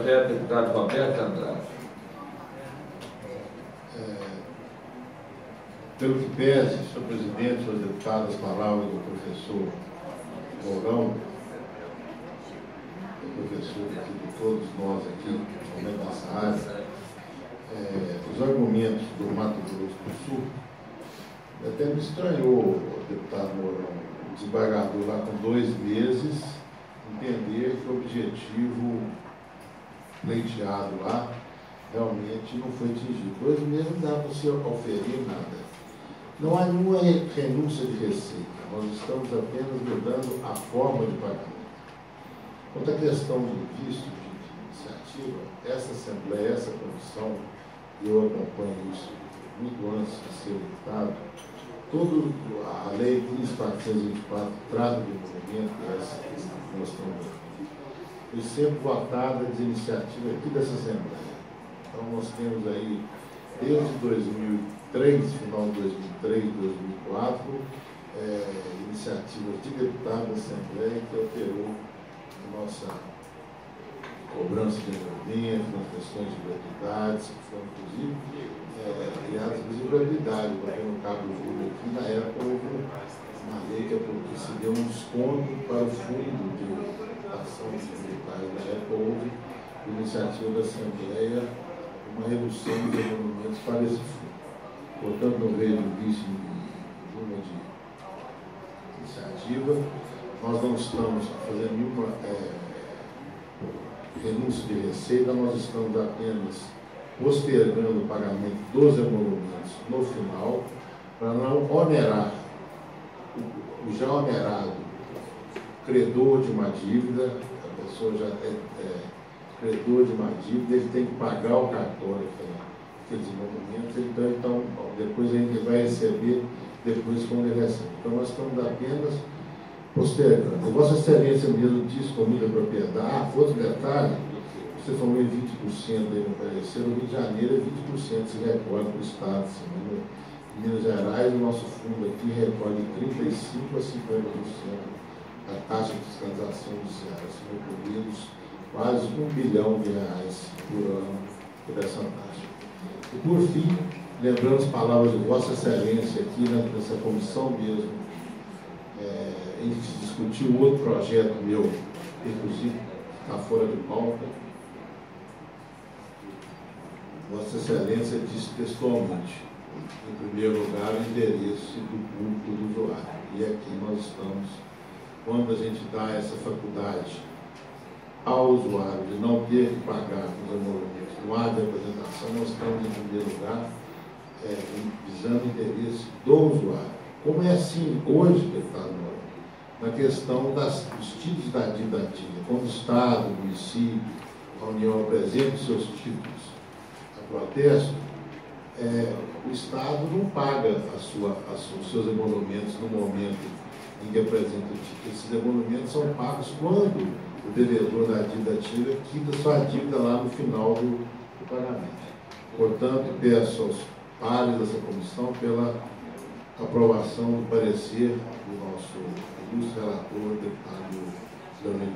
Deputado Roberto Andrade. Pelo que pese, senhor presidente, senhor deputado, as palavras do professor Mourão, do professor de todos nós aqui, principalmente nessa área, os argumentos do Mato Grosso do Sul, até me estranhou o deputado Mourão, o desembargador lá com 2 meses, entender que o objetivo pleiteado lá realmente não foi atingido. 2 meses não dá para se oferir nada. Não há nenhuma renúncia de receita, nós estamos apenas mudando a forma de pagamento. Quanto à questão do visto de iniciativa, essa Assembleia, essa comissão, eu acompanho isso muito antes de ser deputado, a Lei 15.424 trata do movimento, essa que nós estamos aqui, foi sempre votada as iniciativas aqui dessa Assembleia. Então nós temos aí, desde 2003, final de 2003, 2004, iniciativas de deputados da Assembleia que alterou a nossa cobrança de rendimentos, nas questões de gratuidades, que foram, inclusive, criadas de gratuidade. O governo Cabo Júlio aqui, na época, houve uma lei que se deu um desconto para o fundo de ação tributária. Na época, houve iniciativa da Assembleia, uma redução dos emolumentos para esse fundo. Portanto, não vejo isso em nenhuma de iniciativa. Nós não estamos fazendo nenhuma renúncia de receita, nós estamos apenas postergando o pagamento dos emolumentos no final, para não onerar o já onerado credor de uma dívida. A pessoa já é credor de uma dívida, ele tem que pagar o cartório aqueles emolumentos, então depois ele vai receber depois quando ele recebe. Então nós estamos apenas postergando. Vossa Excelência mesmo disse comigo a propriedade. Outro detalhe, você falou em 20% aí no parecer, no Rio de Janeiro é 20% se recolhe para o Estado. Assim, em Minas Gerais, o nosso fundo aqui recolhe 35% a 50% da taxa de fiscalização judiciária, são recolhidos quase R$1 bilhão por ano por essa taxa. E por fim, lembrando as palavras de Vossa Excelência aqui nessa comissão mesmo, a gente discutiu outro projeto meu, inclusive está fora de pauta. Vossa Excelência disse textualmente, em primeiro lugar, o interesse do público do usuário. E aqui nós estamos, quando a gente dá essa faculdade ao usuário de não ter que pagar os emolumentos no ato de apresentação, nós estamos, em primeiro lugar, visando o interesse do usuário. Como é assim hoje, deputado Mourão, na questão dos títulos da dívida ativa, quando o Estado, o município, a União apresentam seus títulos a protesto, o Estado não paga os seus emolumentos no momento em que apresenta o título. Esses emolumentos são pagos quando o devedor da dívida ativa quita sua dívida lá no final do pagamento. Portanto, peço aos pares dessa comissão pela aprovação do parecer do nosso ilustre relator, deputado Leonel.